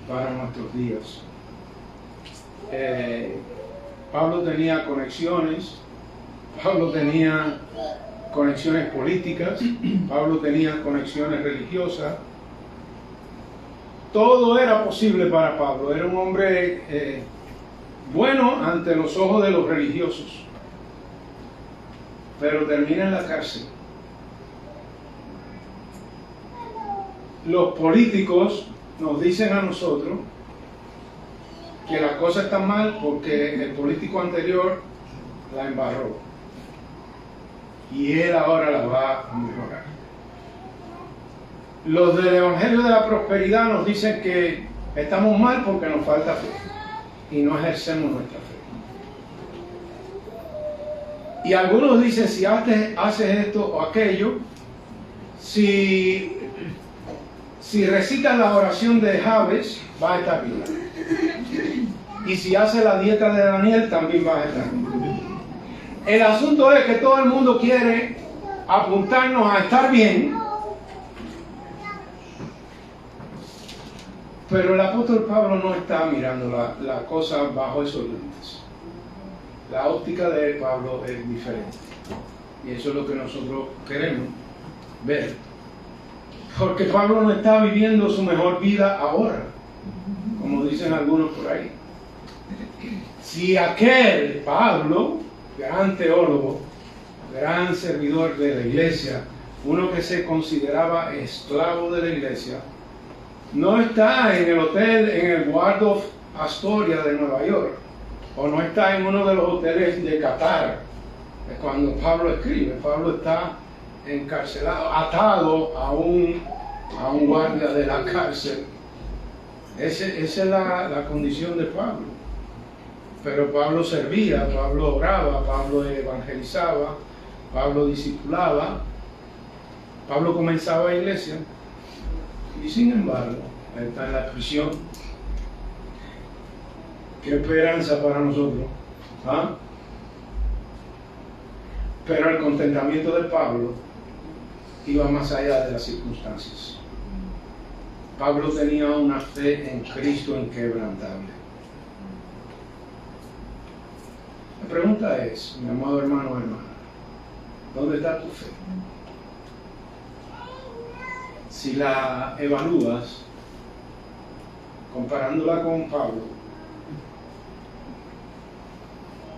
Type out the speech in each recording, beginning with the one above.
para nuestros días. Pablo tenía conexiones, Pablo tenía conexiones políticas, Pablo tenía conexiones religiosas. Todo era posible para Pablo. Era un hombre bueno ante los ojos de los religiosos, pero termina en la cárcel. Los políticos nos dicen a nosotros que la cosa está mal porque el político anterior la embarró y él ahora la va a mejorar. Los del Evangelio de la Prosperidad nos dicen que estamos mal porque nos falta fe y no ejercemos nuestra fe. Y algunos dicen, si haces esto o aquello, si recitas la oración de Jabes, vas a estar bien. Y si haces la dieta de Daniel, también vas a estar bien. El asunto es que todo el mundo quiere apuntarnos a estar bien, pero el apóstol Pablo no está mirando la cosa bajo esos lentes. La óptica de Pablo es diferente. Y eso es lo que nosotros queremos ver. Porque Pablo no está viviendo su mejor vida ahora, como dicen algunos por ahí. Si aquel Pablo, gran teólogo, gran servidor de la iglesia, uno que se consideraba esclavo de la iglesia, no está en el hotel, en el Waldorf Astoria de Nueva York, o no está en uno de los hoteles de Qatar, cuando Pablo escribe. Pablo está encarcelado, atado a un guardia de la cárcel. Esa es la condición de Pablo. Pero Pablo servía, Pablo oraba, Pablo evangelizaba, Pablo discipulaba, Pablo comenzaba iglesia, y sin embargo está en la prisión. Qué esperanza para nosotros, ¿ah? Pero el contentamiento de Pablo iba más allá de las circunstancias. Pablo tenía una fe en Cristo inquebrantable. La pregunta es, mi amado hermano o hermana, ¿dónde está tu fe? Si la evalúas comparándola con Pablo,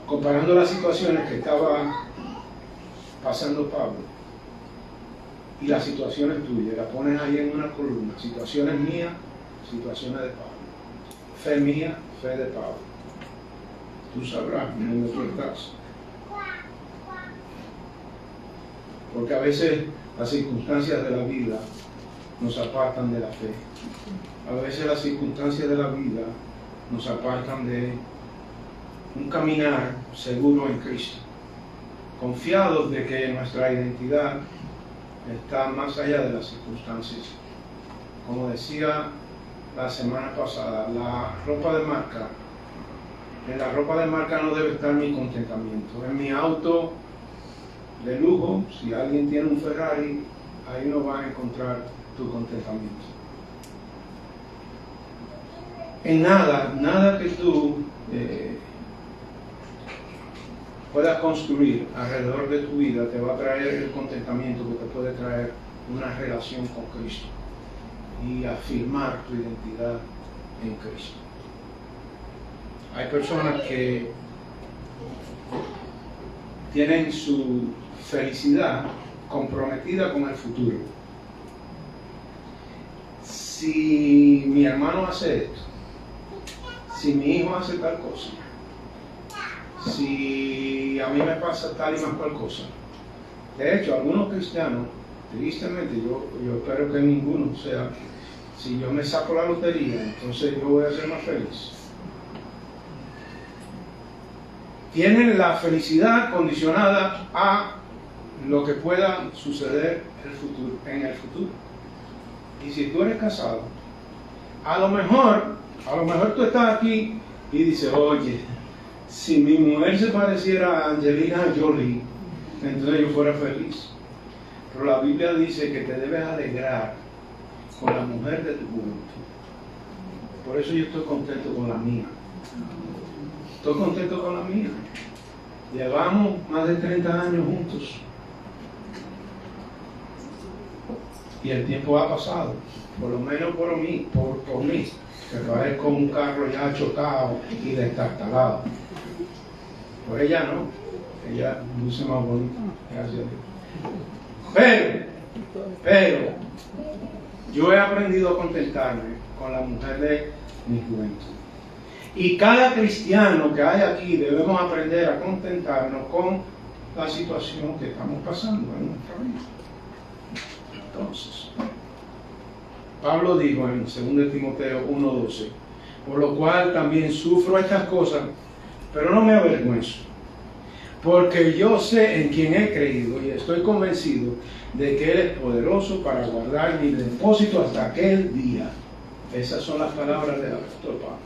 comparando las situaciones que estaba pasando Pablo y las situaciones tuyas, la pones ahí en una columna: situaciones mías, situaciones de Pablo, fe mía, fe de Pablo. Tú sabrás dónde tú estás. Porque a veces las circunstancias de la vida nos apartan de la fe. A veces las circunstancias de la vida nos apartan de un caminar seguro en Cristo, confiados de que nuestra identidad está más allá de las circunstancias. Como decía la semana pasada, la ropa de marca, en la ropa de marca no debe estar mi contentamiento. En mi auto de lujo, si alguien tiene un Ferrari, ahí no vas a encontrar tu contentamiento. En nada que tú puedas construir alrededor de tu vida te va a traer el contentamiento que te puede traer una relación con Cristo y afirmar tu identidad en Cristo. Hay personas que tienen su felicidad comprometida con el futuro. Si mi hermano hace esto, si mi hijo hace tal cosa, si a mí me pasa tal y más cual cosa. De hecho, algunos cristianos, tristemente, yo espero que ninguno sea, si yo me saco la lotería, entonces yo voy a ser más feliz. Tienen la felicidad condicionada a lo que pueda suceder en el futuro. Y si tú eres casado, a lo mejor tú estás aquí y dices: oye, si mi mujer se pareciera a Angelina Jolie, entonces yo fuera feliz. Pero la Biblia dice que te debes alegrar con la mujer de tu juventud. Por eso yo estoy contento con la mía. Estoy contento con la mía. Llevamos más de 30 años juntos. Y el tiempo ha pasado. Por lo menos por mí. Que parezco un carro ya chocado y destartalado. Por ella no. Ella luce más bonita. Gracias a Dios. Pero, yo he aprendido a contentarme con la mujer de mi juventud. Y cada cristiano que hay aquí debemos aprender a contentarnos con la situación que estamos pasando en nuestra vida. Entonces, Pablo dijo en 2 Timoteo 1:12, por lo cual también sufro estas cosas, pero no me avergüenzo, porque yo sé en quién he creído y estoy convencido de que Él es poderoso para guardar mi depósito hasta aquel día. Esas son las palabras del apóstol Pablo.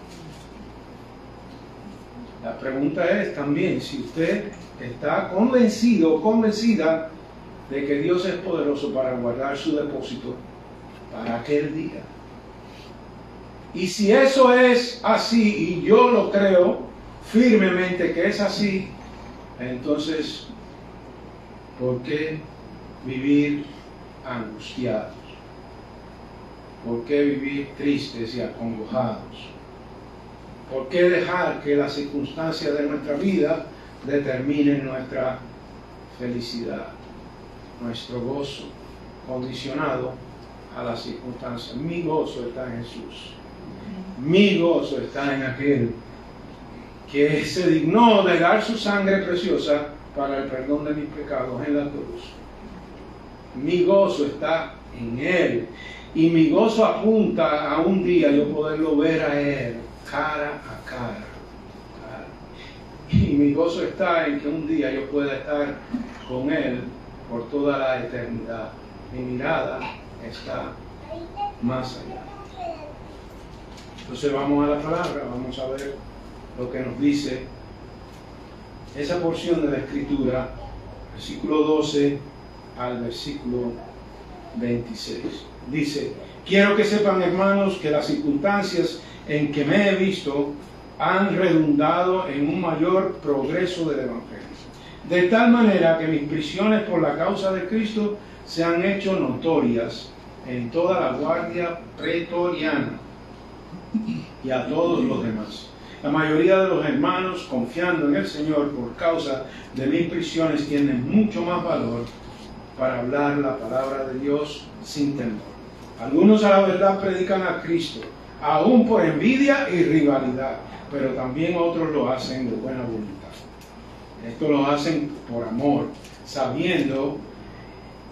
La pregunta es también si usted está convencido o convencida de que Dios es poderoso para guardar su depósito para aquel día. Y si eso es así, y yo lo creo firmemente que es así, entonces, ¿por qué vivir angustiados? ¿Por qué vivir tristes y acongojados? ¿Por qué dejar que las circunstancias de nuestra vida determinen nuestra felicidad, nuestro gozo, condicionado a las circunstancias? Mi gozo está en Jesús. Mi gozo está en aquel que se dignó de dar su sangre preciosa para el perdón de mis pecados en la cruz. Mi gozo está en Él. Y mi gozo apunta a un día yo poderlo ver a Él, cara a cara. Y mi gozo está en que un día yo pueda estar con Él por toda la eternidad. Mi mirada está más allá. Entonces vamos a la palabra, vamos a ver lo que nos dice esa porción de la Escritura, versículo 12 al versículo 26. Dice, quiero que sepan, hermanos, que las circunstancias en que me he visto han redundado en un mayor progreso del Evangelio. De tal manera que mis prisiones por la causa de Cristo se han hecho notorias en toda la guardia pretoriana y a todos los demás. La mayoría de los hermanos, confiando en el Señor por causa de mis prisiones, tienen mucho más valor para hablar la palabra de Dios sin temor. Algunos a la verdad predican a Cristo, aún por envidia y rivalidad, pero también otros lo hacen de buena voluntad. Esto lo hacen por amor, sabiendo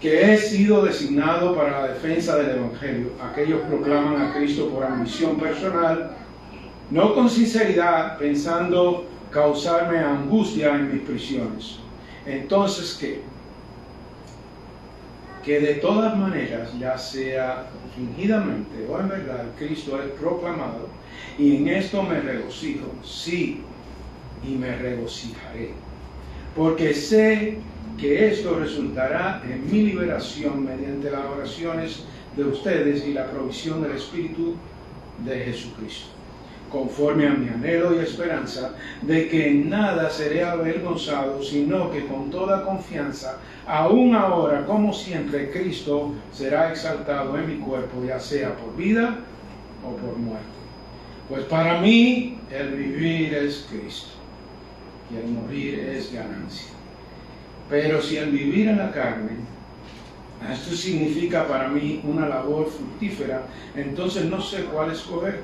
que he sido designado para la defensa del Evangelio. Aquellos proclaman a Cristo por ambición personal, no con sinceridad, pensando causarme angustia en mis prisiones. Entonces, ¿qué? Que de todas maneras, ya sea fingidamente o en verdad, Cristo es proclamado, y en esto me regocijo, sí, y me regocijaré, porque sé que esto resultará en mi liberación mediante las oraciones de ustedes y la provisión del Espíritu de Jesucristo, conforme a mi anhelo y esperanza de que en nada seré avergonzado, sino que con toda confianza, aún ahora como siempre, Cristo será exaltado en mi cuerpo, ya sea por vida o por muerte. Pues para mí el vivir es Cristo y el morir es ganancia. Pero si el vivir en la carne, esto significa para mí una labor fructífera, entonces no sé cuál escoger,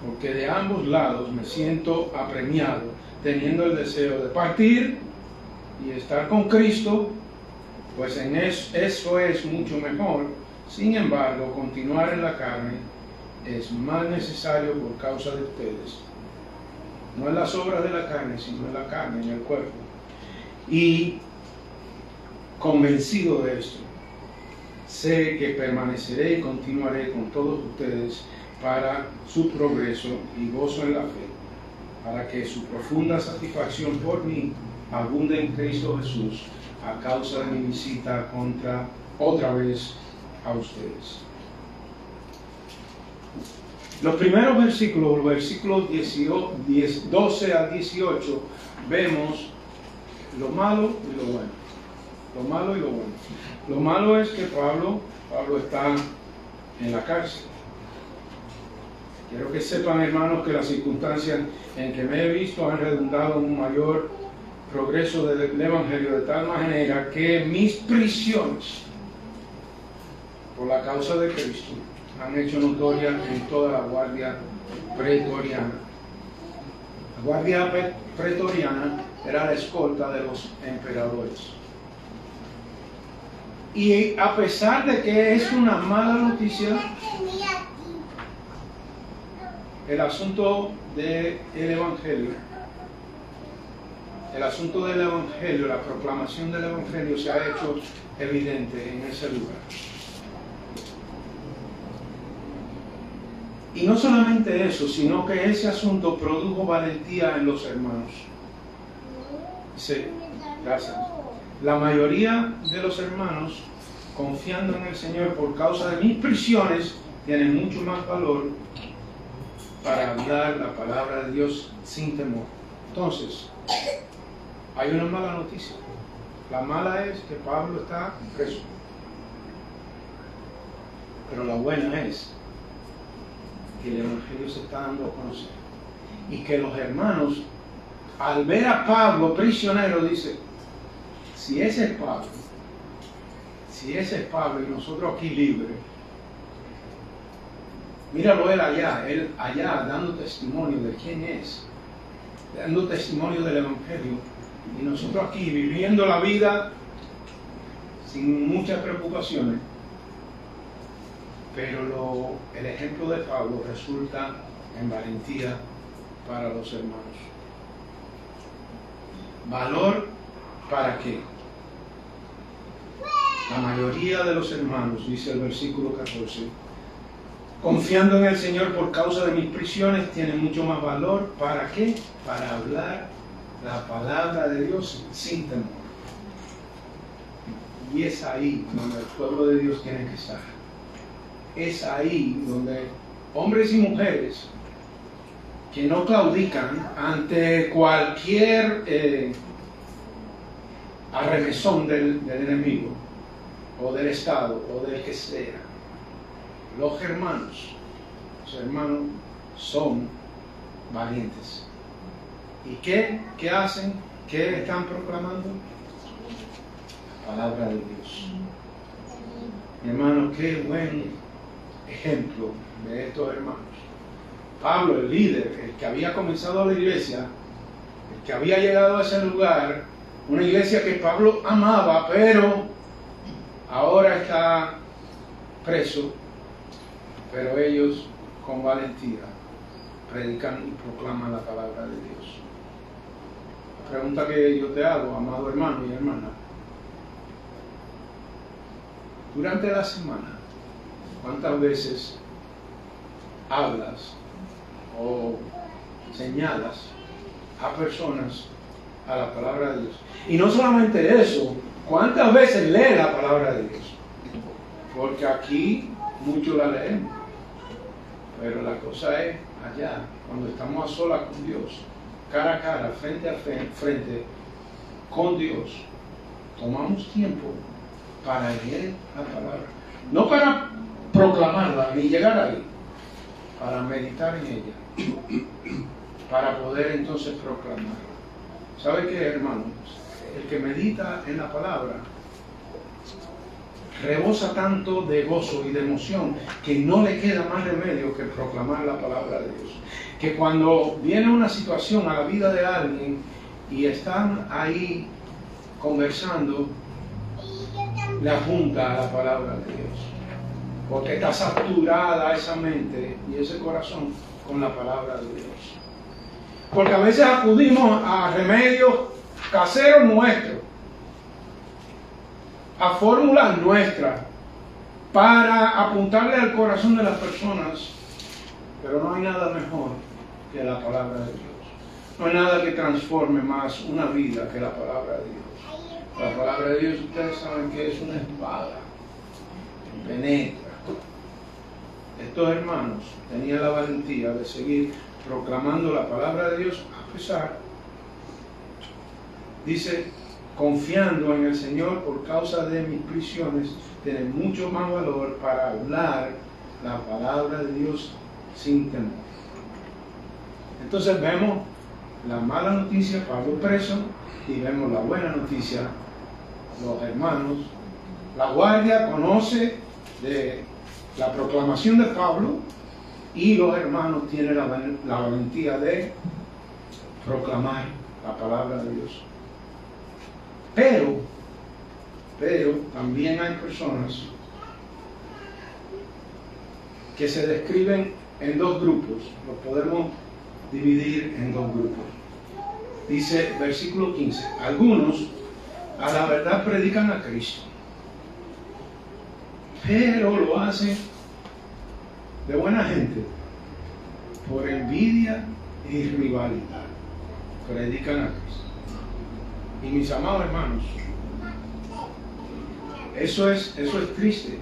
porque de ambos lados me siento apremiado, teniendo el deseo de partir y estar con Cristo, pues en eso es mucho mejor. Sin embargo, continuar en la carne es más necesario por causa de ustedes. No en las obras de la carne, sino en la carne, en el cuerpo. Y convencido de esto, sé que permaneceré y continuaré con todos ustedes para su progreso y gozo en la fe, para que su profunda satisfacción por mí abunde en Cristo Jesús a causa de mi visita otra vez a ustedes. Los primeros versículos, versículos 12 a 18, vemos lo malo y lo bueno. Lo malo y lo bueno. Lo malo es que Pablo está en la cárcel. Quiero que sepan, hermanos, que las circunstancias en que me he visto han redundado en un mayor progreso del Evangelio, de tal manera que mis prisiones por la causa de Cristo han hecho notoria en toda la guardia pretoriana. La guardia pretoriana era la escolta de los emperadores. Y a pesar de que es una mala noticia, el asunto del Evangelio, la proclamación del Evangelio se ha hecho evidente en ese lugar. Y no solamente eso, sino que ese asunto produjo valentía en los hermanos. Sí, gracias. La mayoría de los hermanos, confiando en el Señor por causa de mis prisiones, tienen mucho más valor para hablar la palabra de Dios sin temor. Entonces, hay una mala noticia. La mala es que Pablo está preso. Pero la buena es que el Evangelio se está dando a conocer. Y que los hermanos, al ver a Pablo prisionero, dicen, si ese es Pablo y nosotros aquí libres, míralo él allá dando testimonio de quién es, dando testimonio del Evangelio, y nosotros aquí viviendo la vida sin muchas preocupaciones. Pero el ejemplo de Pablo resulta en valentía para los hermanos. ¿Valor para qué? La mayoría de los hermanos, dice el versículo 14, confiando en el Señor por causa de mis prisiones, tienen mucho más valor. ¿Para qué? Para hablar la palabra de Dios sin temor. Y es ahí donde el pueblo de Dios tiene que estar. Es ahí donde hombres y mujeres que no claudican ante cualquier arremesón del enemigo o del Estado o del que sea. Los hermanos son valientes. ¿Y qué hacen? ¿Qué están proclamando? La palabra de Dios. Mi hermano, qué buen ejemplo de estos hermanos. Pablo, el líder, el que había comenzado la iglesia, el que había llegado a ese lugar, una iglesia que Pablo amaba, pero ahora está preso, pero ellos con valentía predican y proclaman la palabra de Dios. La pregunta que yo te hago, amado hermano y hermana, durante la semana, ¿cuántas veces hablas o señalas a personas a la palabra de Dios? Y no solamente eso, ¿cuántas veces lees la palabra de Dios? Porque aquí muchos la leemos, pero la cosa es allá, cuando estamos a solas con Dios, cara a cara, frente a frente con Dios, tomamos tiempo para leer la palabra, no para proclamarla ni llegar ahí, para meditar en ella, para poder entonces proclamarla. ¿Sabe qué, hermanos? El que medita en la palabra rebosa tanto de gozo y de emoción que no le queda más remedio que proclamar la palabra de Dios. Que cuando viene una situación a la vida de alguien y están ahí conversando, le apunta a la palabra de Dios, porque está saturada esa mente y ese corazón con la palabra de Dios. Porque a veces acudimos a remedios caseros nuestros, a fórmulas nuestras, para apuntarle al corazón de las personas, pero no hay nada mejor que la palabra de Dios. No hay nada que transforme más una vida que la palabra de Dios. La palabra de Dios, ustedes saben que es una espada, penetra, estos hermanos tenían la valentía de seguir proclamando la palabra de Dios a pesar, dice, confiando en el Señor por causa de mis prisiones, tiene mucho más valor para hablar la palabra de Dios sin temor. Entonces vemos la mala noticia, Pablo preso, y vemos la buena noticia, los hermanos. La guardia conoce de la proclamación de Pablo y los hermanos tienen la valentía de proclamar la palabra de Dios. Pero también hay personas que se describen en dos grupos. Los podemos dividir en dos grupos. Dice versículo 15, algunos a la verdad predican a Cristo, pero lo hacen de buena gente, por envidia y rivalidad. Predican a Cristo. Y mis amados hermanos, eso es triste.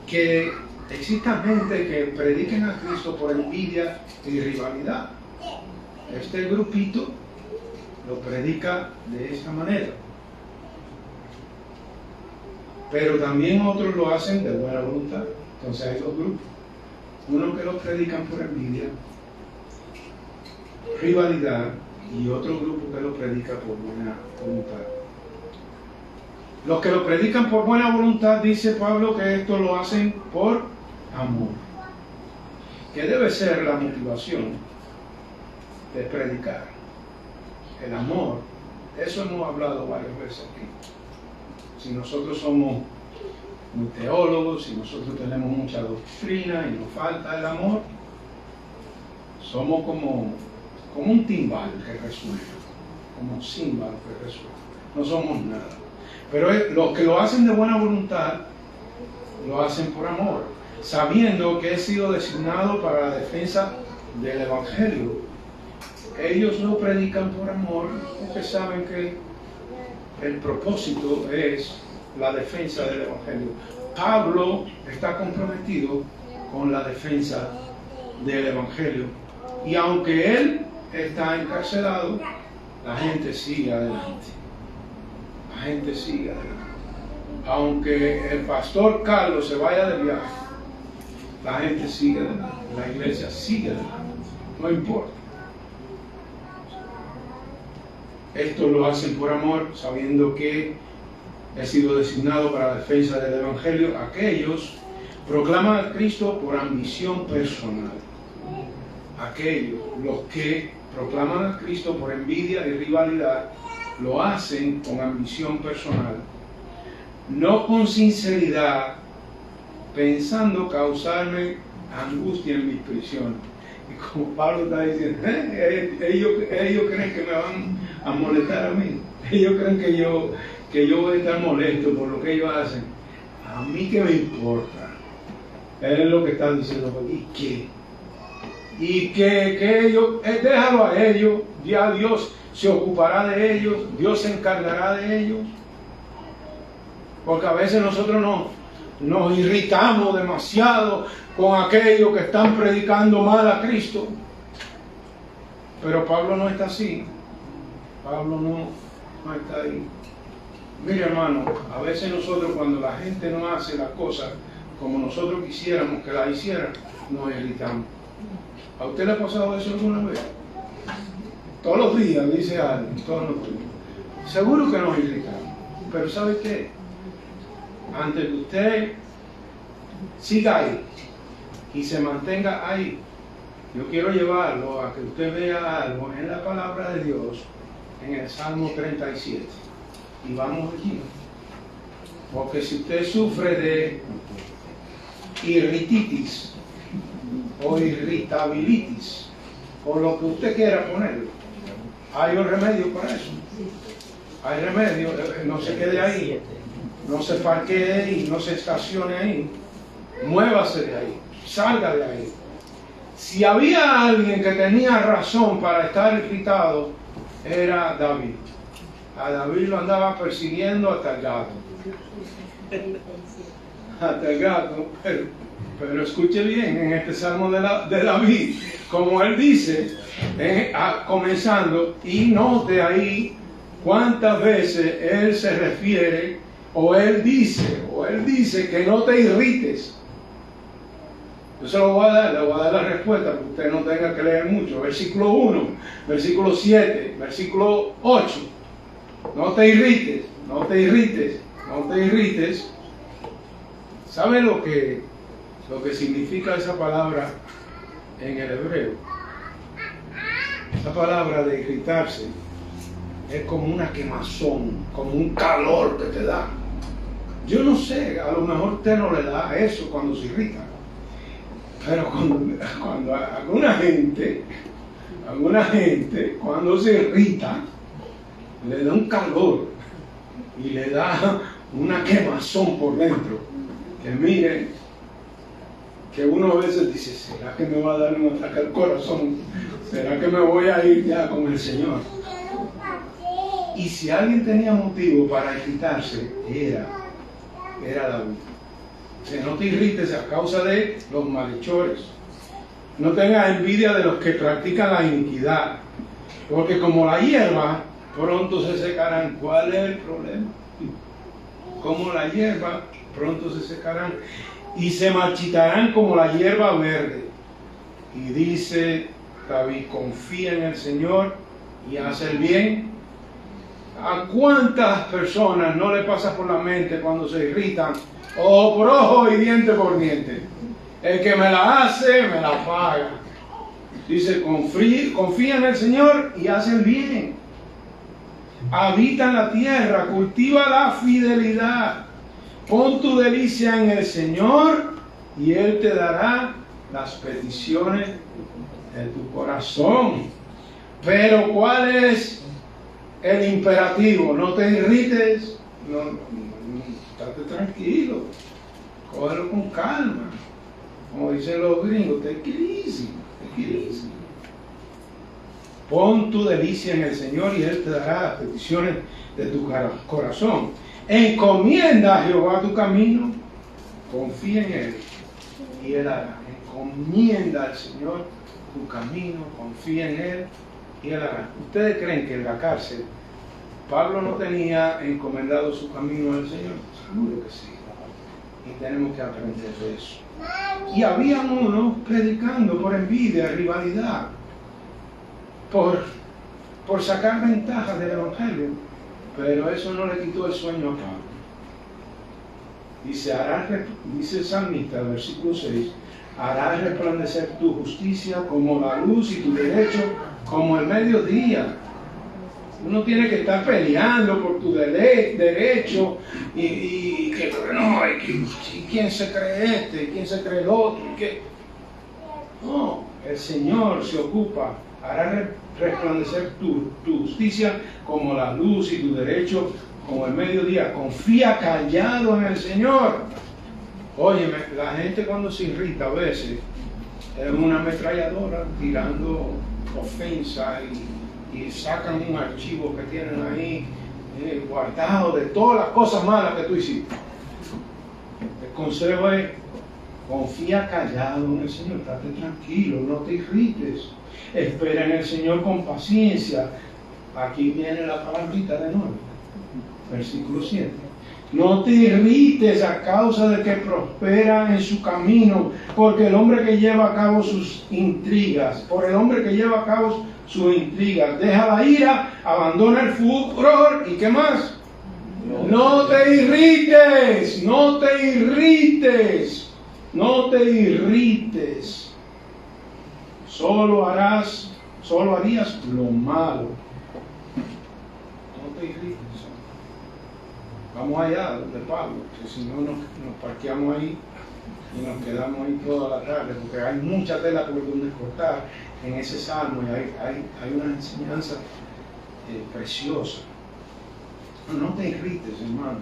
Que exista gente que prediquen a Cristo por envidia y rivalidad. Este grupito lo predica de esta manera. Pero también otros lo hacen de buena voluntad. Entonces hay dos grupos. Uno que lo predican por envidia, rivalidad, y otro grupo que lo predica por buena voluntad. Los que lo predican por buena voluntad, dice Pablo, que esto lo hacen por amor. ¿Qué debe ser la motivación de predicar? El amor. Eso hemos hablado varias veces aquí. Si nosotros somos muy teólogos, si nosotros tenemos mucha doctrina y nos falta el amor, somos como un timbal que resuena, como un címbalo que resuena. No somos nada. Pero los que lo hacen de buena voluntad, lo hacen por amor, sabiendo que he sido designado para la defensa del Evangelio. Ellos lo predican por amor, porque saben que el propósito es la defensa del Evangelio. Pablo está comprometido con la defensa del Evangelio. Y aunque él está encarcelado, la gente sigue adelante. La gente sigue adelante. Aunque el pastor Carlos se vaya de viaje, la gente sigue adelante. La iglesia sigue adelante. No importa. Esto lo hacen por amor, sabiendo que he sido designado para la defensa del Evangelio. Aquellos proclaman a Cristo por ambición personal. Aquellos, los que proclaman a Cristo por envidia y rivalidad, lo hacen con ambición personal, no con sinceridad, pensando causarme angustia en mis prisiones. Y como Pablo está diciendo, ellos creen que me van a molestar a mí. Ellos creen que yo voy a estar molesto por lo que ellos hacen. A mí qué me importa. Él es lo que está diciendo. ¿Y qué? Y que ellos, déjalo a ellos, ya Dios se ocupará de ellos, Dios se encargará de ellos. Porque a veces nosotros nos irritamos demasiado con aquellos que están predicando mal a Cristo. Pero Pablo no está así. Pablo no está ahí. Mire, hermano, a veces nosotros, cuando la gente no hace las cosas como nosotros quisiéramos que las hicieran, nos irritamos. ¿A usted le ha pasado eso alguna vez? Todos los días dice alguien, todos los días. Seguro que nos irritamos. Pero ¿sabe qué? Antes que usted siga ahí y se mantenga ahí, yo quiero llevarlo a que usted vea algo en la palabra de Dios, en el Salmo 37. Y vamos allí. Porque si usted sufre de irrititis o irritabilitis, o lo que usted quiera ponerlo, hay un remedio para eso. Hay remedio. No se quede ahí, no se parquee ahí, no se estacione ahí, muévase de ahí, salga de ahí. Si había alguien que tenía razón para estar irritado, era David. A David lo andaba persiguiendo hasta el gato. Hasta el gato. Pero escuche bien, en este Salmo de David, como él dice, comenzando, y note ahí cuántas veces él se refiere, o él dice que no te irrites. Yo se lo voy a dar, le voy a dar la respuesta, para que usted no tenga que leer mucho. Versículo 1, versículo 7, versículo 8. No te irrites, no te irrites, no te irrites. ¿Sabe lo que significa esa palabra en el hebreo? Esa palabra de irritarse es como una quemazón, como un calor que te da. Yo no sé, a lo mejor usted no le da eso cuando se irrita. Pero cuando alguna gente cuando se irrita, le da un calor y le da una quemazón por dentro. Que mire, que uno a veces dice, ¿será que me va a dar un ataque al corazón? ¿Será que me voy a ir ya con el Señor? Y si alguien tenía motivo para irritarse, era David. Que no te irrites a causa de los malhechores. No tengas envidia de los que practican la iniquidad, porque como la hierba, pronto se secarán. ¿Cuál es el problema? Como la hierba, pronto se secarán y se marchitarán como la hierba verde. Y dice David, confía en el Señor y haz el bien. ¿A cuántas personas no le pasa por la mente cuando se irritan? Ojo por ojo y diente por diente. El que me la hace, me la paga. Dice, confía en el Señor y haz el bien. Habita en la tierra, cultiva la fidelidad. Pon tu delicia en el Señor y Él te dará las peticiones de tu corazón. Pero ¿cuál es el imperativo? No te irrites, estate tranquilo, cógelo con calma. Como dicen los gringos, take it easy. Pon tu delicia en el Señor y Él te dará las peticiones de tu corazón. Encomienda a Jehová tu camino, confía en Él y Él hará. Encomienda al Señor tu camino, confía en Él y Él hará. ¿Ustedes creen que en la cárcel Pablo no tenía encomendado su camino al Señor? Seguro que sí. Y tenemos que aprender de eso. Y había unos predicando por envidia, rivalidad, por sacar ventaja del Evangelio. Pero eso no le quitó el sueño a Pablo. Dice el salmista, versículo 6, harás resplandecer tu justicia como la luz y tu derecho como el mediodía. Uno tiene que estar peleando por tu derecho y que no, y quién se cree este, y quién se cree el otro. No, el Señor se ocupa, hará resplandecer tu justicia como la luz y tu derecho como el mediodía. Confía callado en el Señor. Óyeme, la gente cuando se irrita a veces es una ametralladora tirando ofensa y sacan un archivo que tienen ahí guardado de todas las cosas malas que tú hiciste. El consejo es, confía callado en el Señor, estate tranquilo, no te irrites, espera en el Señor con paciencia. Aquí viene la palabrita de nuevo, versículo 7. No te irrites a causa de que prospera en su camino, porque el hombre que lleva a cabo sus intrigas, deja la ira, abandona el furor, ¿y qué más? No te irrites, no te irrites, no te irrites. Solo harías lo malo. No te irrites. Vamos allá donde Pablo, que si no nos parqueamos ahí y nos quedamos ahí toda la tarde, porque hay mucha tela por donde cortar en ese salmo y hay una enseñanza preciosa. No te irrites, hermano.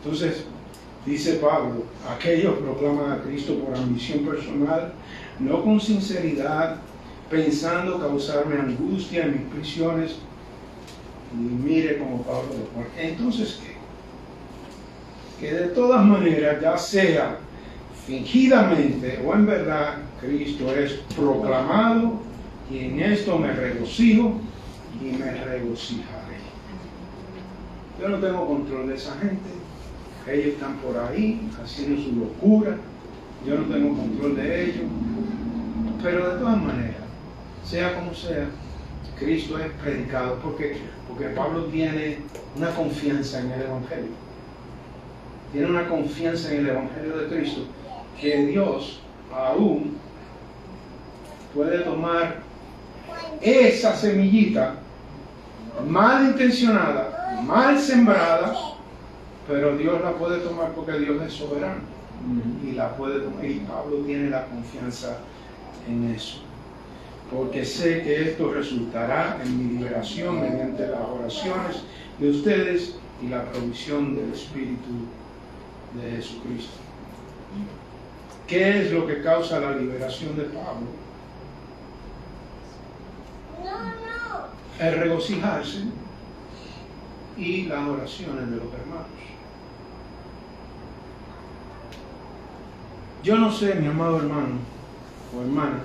Entonces, dice Pablo, aquellos proclaman a Cristo por ambición personal, no con sinceridad, pensando causarme angustia en mis prisiones. Y mire como Pablo lo pone. Entonces, ¿qué? Que de todas maneras, ya sea fingidamente o en verdad, Cristo es proclamado, y en esto me regocijo y me regocijaré. Yo no tengo control de esa gente. Ellos están por ahí haciendo su locura. Yo no tengo control de ellos. Pero de todas maneras, sea como sea, Cristo es predicado. Porque Pablo tiene una confianza en el Evangelio. Tiene una confianza en el Evangelio de Cristo, que Dios aún puede tomar esa semillita mal intencionada, mal sembrada, pero Dios la puede tomar porque Dios es soberano y la puede tomar. Y Pablo tiene la confianza en eso, porque sé que esto resultará en mi liberación mediante las oraciones de ustedes y la provisión del Espíritu de Jesucristo. ¿Qué es lo que causa la liberación de Pablo? El regocijarse y las oraciones de los hermanos. Yo no sé, mi amado hermano o hermana,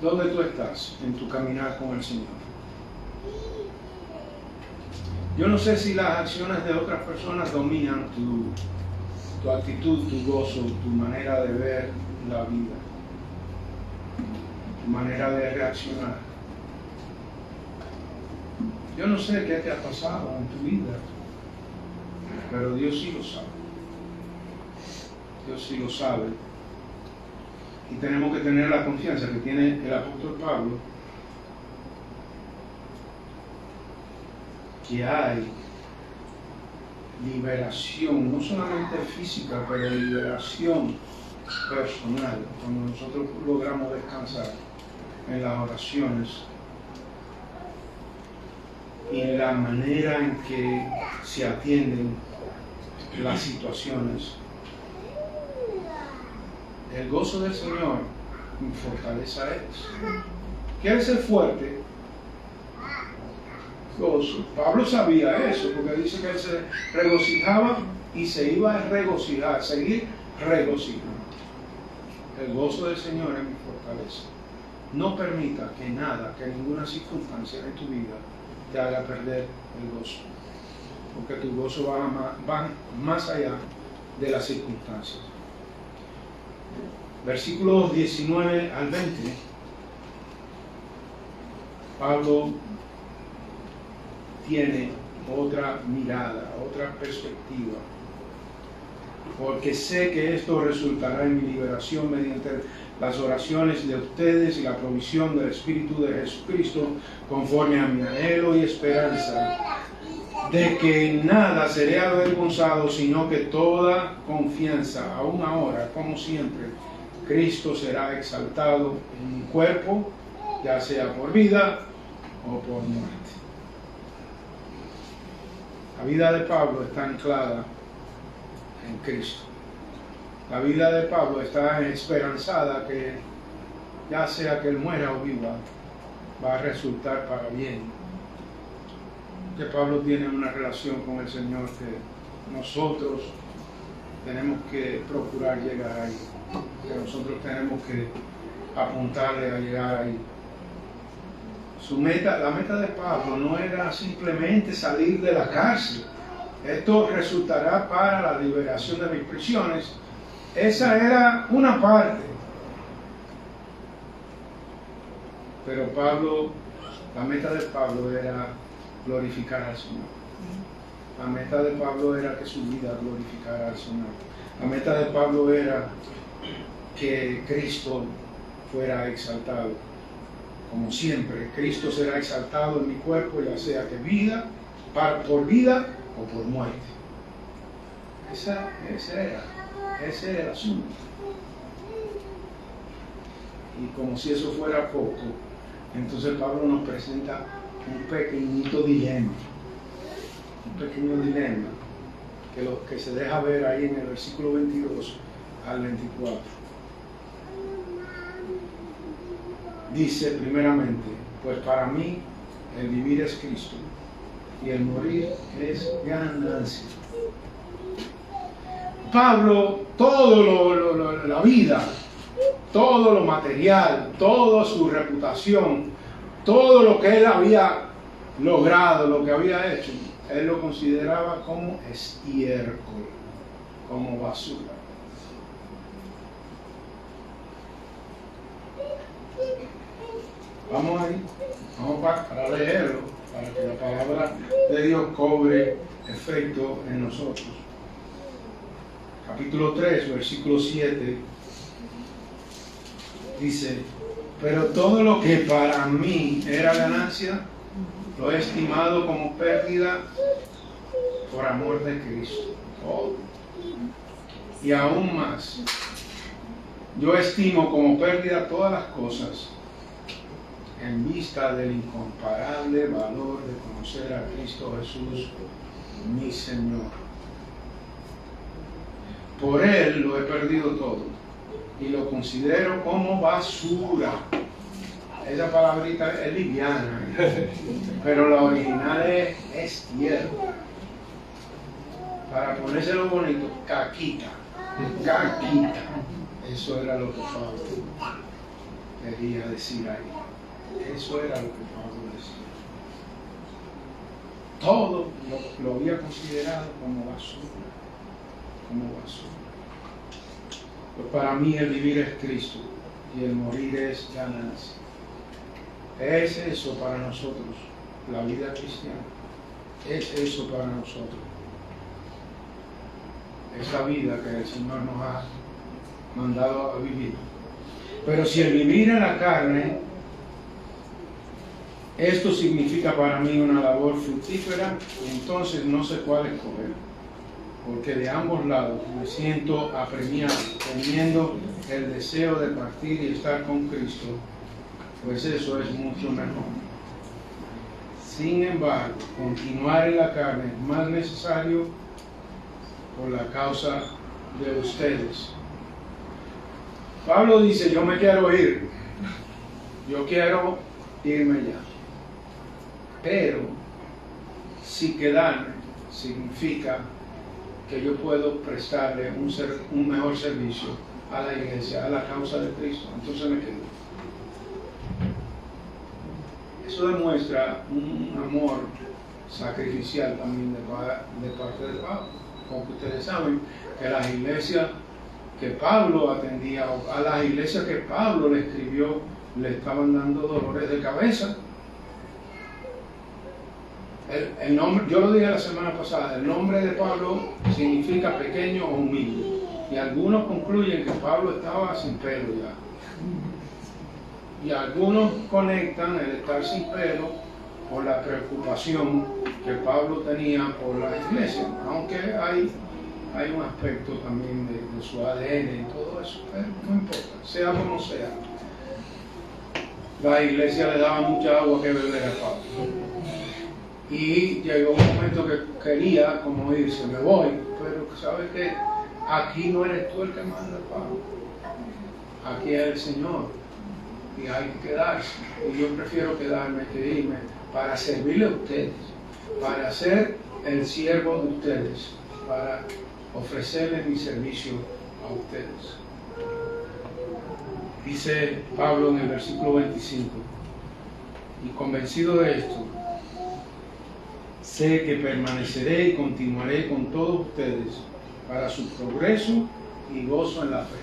¿dónde tú estás en tu caminar con el Señor? Yo no sé si las acciones de otras personas dominan tu actitud, tu gozo, tu manera de ver la vida, tu manera de reaccionar. Yo no sé qué te ha pasado en tu vida, pero Dios sí lo sabe. Dios sí lo sabe. Y tenemos que tener la confianza que tiene el apóstol Pablo, que hay liberación, no solamente física, pero liberación personal, cuando nosotros logramos descansar en las oraciones y en la manera en que se atienden las situaciones. El gozo del Señor mi fortaleza es. ¿Quieres ser fuerte? Gozo. Pablo sabía eso, porque dice que él se regocijaba y se iba a regocijar, seguir regocijando. El gozo del Señor es mi fortaleza. No permita que nada, que ninguna circunstancia en tu vida te haga perder el gozo, porque tu gozo va más allá de las circunstancias. Versículos 19 al 20, Pablo tiene otra mirada, otra perspectiva, porque sé que esto resultará en mi liberación mediante las oraciones de ustedes y la provisión del Espíritu de Jesucristo, conforme a mi anhelo y esperanza, de que en nada seré avergonzado, sino que toda confianza, aún ahora, como siempre, Cristo será exaltado en mi cuerpo, ya sea por vida o por muerte. La vida de Pablo está anclada en Cristo. La vida de Pablo está esperanzada que, ya sea que él muera o viva, va a resultar para bien. Que Pablo tiene una relación con el Señor que nosotros tenemos que procurar llegar ahí, que nosotros tenemos que apuntarle a llegar ahí. La meta de Pablo no era simplemente salir de la cárcel. Esto resultará para la liberación de mis prisiones. Esa era una parte. Pero la meta de Pablo era glorificar al Señor. La meta de Pablo era que su vida glorificara al Señor. La meta de Pablo era que Cristo fuera exaltado. Como siempre, Cristo será exaltado en mi cuerpo, ya sea que por vida o por muerte. Ese era el asunto. Y como si eso fuera poco, entonces Pablo nos presenta un pequeñito dilema. Un pequeño dilema que se deja ver ahí en el versículo 22 al 24. Dice primeramente, pues para mí el vivir es Cristo y el morir es ganancia. Pablo, todo la vida, todo lo material, toda su reputación, todo lo que él había logrado, lo que había hecho, él lo consideraba como estiércol, como basura. Vamos ahí, vamos para leerlo, para que la palabra de Dios cobre efecto en nosotros. Capítulo 3, versículo 7, dice: pero todo lo que para mí era ganancia, lo he estimado como pérdida por amor de Cristo. Todo. Y aún más, yo estimo como pérdida todas las cosas en vista del incomparable valor de conocer a Cristo Jesús, mi Señor. Por Él lo he perdido todo y lo considero como basura. Esa palabrita es liviana, pero la original es estiércol. Para ponérselo bonito, caquita. Caquita. Eso era lo que Pablo quería decir ahí. Eso era lo que Pablo decía. Todo lo había considerado como basura. Como basura. Pues para mí el vivir es Cristo y el morir es ganancia. Es eso para nosotros, la vida cristiana. Es eso para nosotros. Esa vida que el Señor nos ha mandado a vivir. Pero si el vivir en la carne, esto significa para mí una labor fructífera, entonces no sé cuál escoger. Porque de ambos lados me siento apremiado, teniendo el deseo de partir y estar con Cristo, pues eso es mucho mejor. Sin embargo, continuar en la carne es más necesario por la causa de ustedes. Pablo dice: yo me quiero ir, yo quiero irme ya, pero si quedarme significa que yo puedo prestarle un mejor servicio a la iglesia, a la causa de Cristo, entonces me quedo. Eso demuestra un amor sacrificial también de parte de Pablo. Como ustedes saben, que las iglesias que Pablo atendía, a las iglesias que Pablo le escribió, le estaban dando dolores de cabeza. El nombre, yo lo dije la semana pasada, el nombre de Pablo significa pequeño o humilde. Y algunos concluyen que Pablo estaba sin pelo ya. Y algunos conectan el estar sin pelo por la preocupación que Pablo tenía por la iglesia, aunque hay un aspecto también de su ADN y todo eso, pero no importa, sea como sea. La iglesia le daba mucha agua que beber a Pablo. Y llegó un momento que quería como irse, me voy, pero ¿sabes qué? Aquí no eres tú el que manda, Pablo. Aquí es el Señor. Y hay que quedarse. Y yo prefiero quedarme que irme para servirle a ustedes, para ser el siervo de ustedes, para ofrecerles mi servicio a ustedes. Dice Pablo en el versículo 25: y convencido de esto, sé que permaneceré y continuaré con todos ustedes para su progreso y gozo en la fe.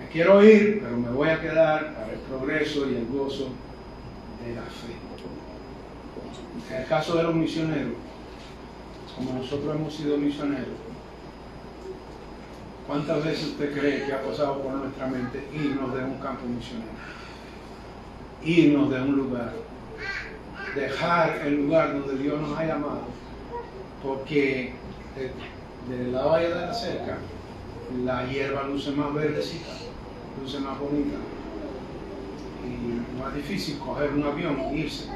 Me quiero ir, pero me voy a quedar para el progreso y el gozo de la fe. En el caso de los misioneros, como nosotros hemos sido misioneros, ¿cuántas veces usted cree que ha pasado por nuestra mente irnos de un campo misionero? Irnos de un lugar, dejar el lugar donde Dios nos ha llamado, porque de la valla de la cerca la hierba luce más verdecita, luce más bonita, y más difícil coger un avión e irse.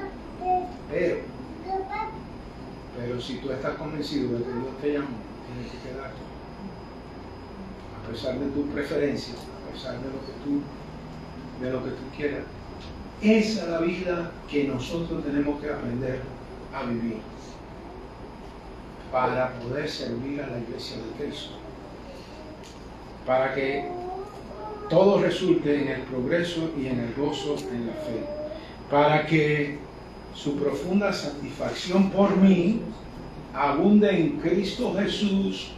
Pero si tú estás convencido de que Dios te llamó, tienes que quedarte, a pesar de tus preferencias, a pesar de lo que tú quieras. Esa es la vida que nosotros tenemos que aprender a vivir. para poder servir a la iglesia de Cristo, para que todo resulte en el progreso y en el gozo en la fe, para que su profunda satisfacción por mí abunde en Cristo Jesús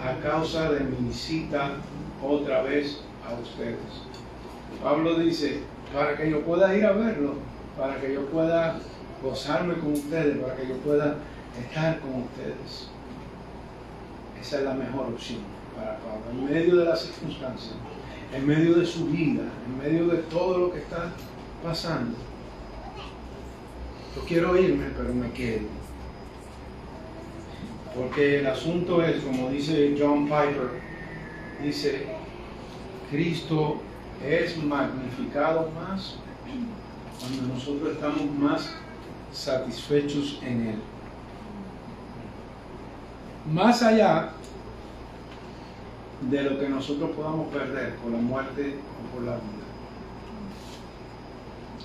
a causa de mi visita otra vez a ustedes. Pablo dice, para que yo pueda ir a verlo, para que yo pueda gozarme con ustedes, para que yo pueda estar con ustedes. Esa es la mejor opción para Pablo, en medio de las circunstancias, en medio de su vida, en medio de todo lo que está pasando. Yo quiero irme, pero me quedo. Porque el asunto es, como dice John Piper, dice, Cristo es magnificado más cuando nosotros estamos más satisfechos en Él. Más allá de lo que nosotros podamos perder por la muerte o por la vida.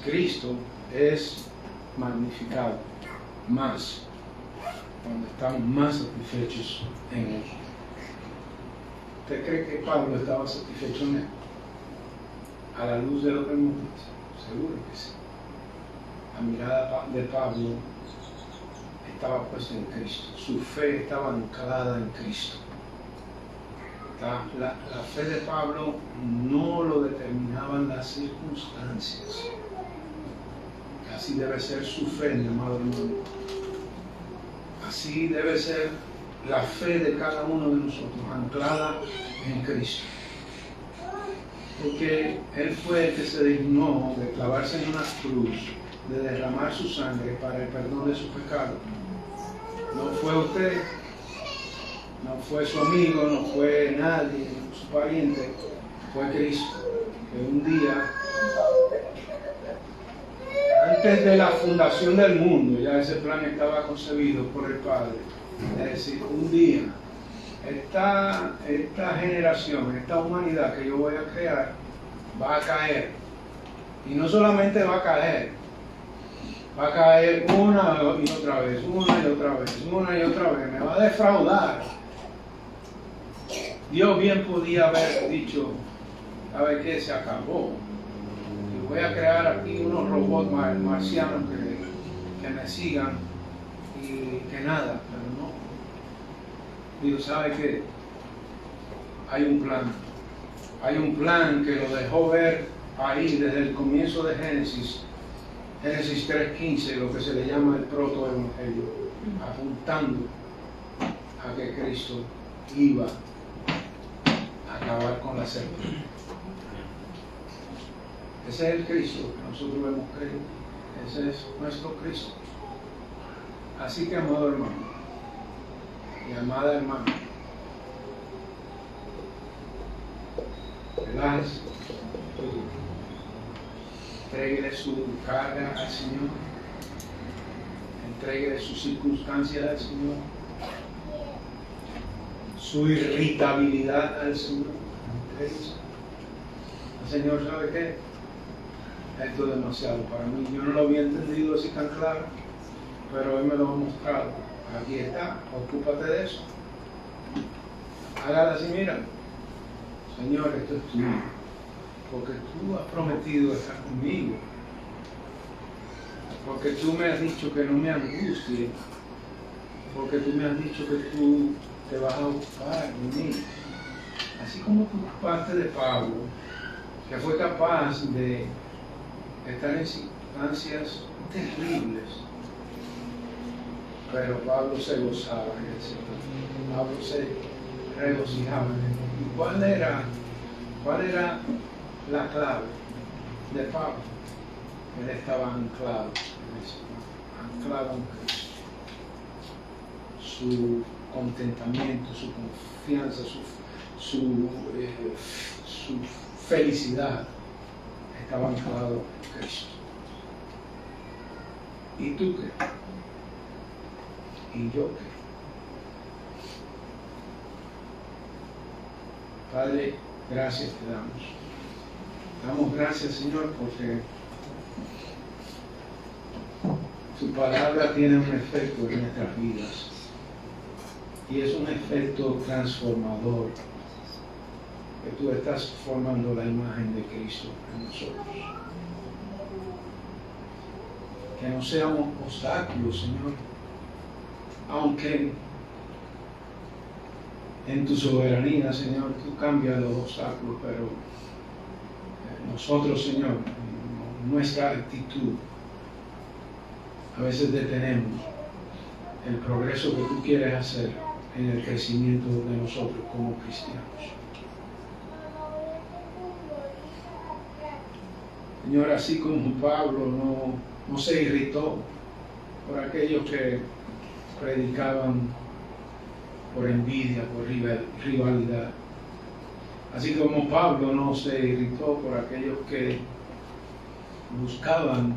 Cristo es magnificado más cuando estamos más satisfechos en Él. ¿Usted cree que Pablo estaba satisfecho en Él? A la luz de lo que hemos visto, seguro que sí. La mirada de Pablo estaba puesta en Cristo, su fe estaba anclada en Cristo. La fe de Pablo no lo determinaban las circunstancias. Así debe ser su fe, mi amado hermano. Así debe ser la fe de cada uno de nosotros, anclada en Cristo. Porque Él fue el que se dignó de clavarse en una cruz, de derramar su sangre para el perdón de sus pecados. No fue usted, no fue su amigo, no fue nadie, su pariente, fue Cristo, que un día, antes de la fundación del mundo, ya ese plan estaba concebido por el Padre. Es decir, un día, esta generación, esta humanidad que yo voy a crear, va a caer. Y no solamente va a caer una y otra vez, una y otra vez, una y otra vez, me va a defraudar. Dios bien podía haber dicho, ¿sabe qué? Se acabó. Y voy a crear aquí unos robots marcianos que me sigan y que nada, pero no. Dios sabe que hay un plan que lo dejó ver ahí desde el comienzo de Génesis 3:15, lo que se le llama el protoevangelio, apuntando a que Cristo iba a acabar con la serpiente. Ese es el Cristo que nosotros hemos creído, ese es nuestro Cristo. Así que, amado hermano y amada hermana, relájese, entréguele su carga al Señor, entréguele sus circunstancias al Señor, su irritabilidad al Señor. El Señor, ¿sabe qué? Esto es demasiado para mí. Yo no lo había entendido así tan claro, pero Él me lo ha mostrado. Aquí está, ocúpate de eso. Hágala así, mira. Señor, esto es tuyo, porque tú has prometido estar conmigo, porque tú me has dicho que no me angustie, porque tú me has dicho que tú te vas a ocupar de mí. Así como tú ocupaste de Pablo, que fue capaz de estar en circunstancias terribles, pero Pablo se gozaba en el Señor, Pablo se regocijaba en él. ¿Y cuál era la clave de Pablo? Él estaba anclado en el Señor, anclado en Cristo. Su contentamiento, su confianza, su felicidad estaba anclado en Cristo. ¿Y tú qué? ¿Y yo qué? Padre, gracias te damos. Damos gracias, Señor, porque tu palabra tiene un efecto en nuestras vidas. Y es un efecto transformador, que tú estás formando la imagen de Cristo en nosotros. Que no seamos obstáculos, Señor, aunque en tu soberanía, Señor, tú cambias los obstáculos, pero nosotros, Señor, nuestra actitud, a veces detenemos el progreso que tú quieres hacer en el crecimiento de nosotros como cristianos. Señor, así como Pablo no se irritó por aquellos que predicaban por envidia, por rivalidad. Así como Pablo no se irritó por aquellos que buscaban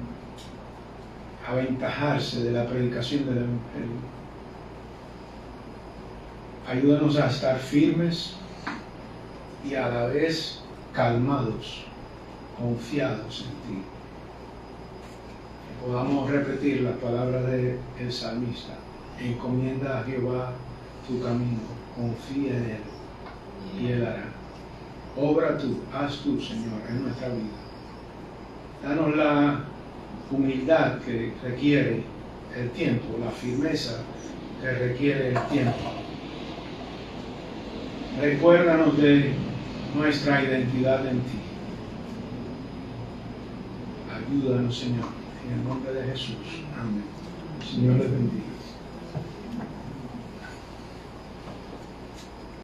aventajarse de la predicación del Evangelio. Ayúdanos a estar firmes y a la vez calmados, confiados en ti. Que podamos repetir las palabras del salmista: encomienda a Jehová tu camino, confía en Él y Él hará. Obra tú, haz tú, Señor, en nuestra vida. Danos la humildad que requiere el tiempo, la firmeza que requiere el tiempo. Recuérdanos de nuestra identidad en ti. Ayúdanos, Señor, en el nombre de Jesús. Amén. El Señor les bendiga.